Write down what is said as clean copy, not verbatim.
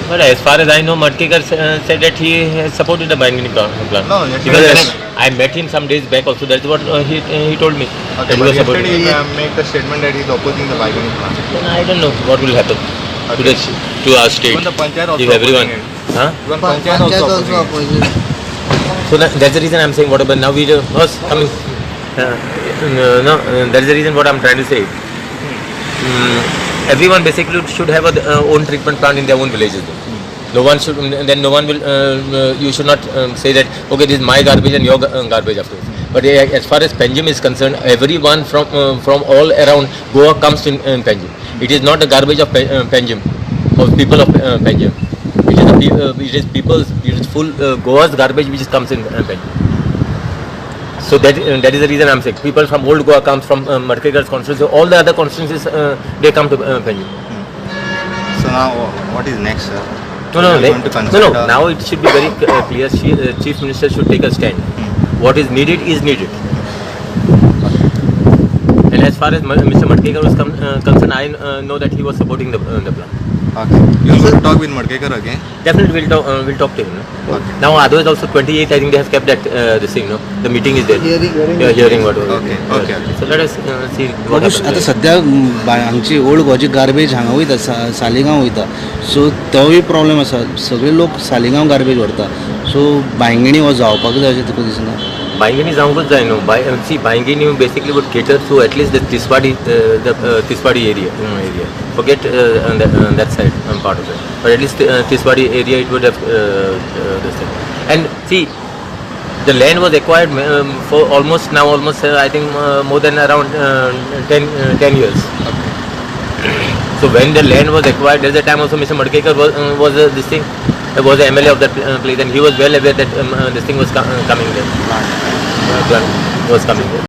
But as far as I know, Madkekar said that he has supported the Bangani plan. No, yesterday, Because yes. I met him some days back also. That's what he told me. Okay, That he but was supporting. yesterday he make the statement that he is opposing the Baigani plan. Then I don't know what will happen Okay. to our state. Even the Panchayat also If everyone, opposing it. huh? Even Panchayat also opposing it. So that's the reason I'm saying whatever. Now we was coming. That's the reason what I'm trying to say. Everyone basically should have a own treatment plant in their own villages. No one should. Then no one will. You should not say that okay, this is my garbage and your garbage afterwards. But as far as Panjim is concerned, everyone from all around Goa comes in Panjim. It is not the garbage of Panjim, of people of Panjim. It is people's. It is full Goa's garbage which comes in Panjim. So that is the reason I'm saying people from old Goa comes from Madkekar's constituency. All the other constituencies they come to Panjim. So now what is next, sir? No. Now it should be very clear. Chief Minister should take a stand. What is needed is needed. And as far as Mr. Madkekar was concerned, I know that he was supporting the plan. Okay. You will talk with Madkekar again? Definitely we'll talk to him. No? Okay. Now otherwise also 28th I think they have kept that this thing. No, the meeting is there. Hearing whatever. Okay. So let us see what Babush happens. आता सध्या हांगची old गोवाची garbage हांगा वयता सालिगांव वयता सो तोय problem आसा सगळे लोक Saligao garbage व्हरता सो बांयगणी हो जावपाक जाय अशें तुका दिसना Baingani जाऊंकच जाय न्हू. See, Baingani basically would cater to at least the Tiswadi area. Forget that side part of it. But at least Tiswadi area it would have this thing. And see, the land was acquired for almost I think more than around 10 years. So when the land was acquired, there's a time also Mr. Madkekar was this thing. Was the MLA of that place, and he was well aware that this thing was coming there. Plant was coming there.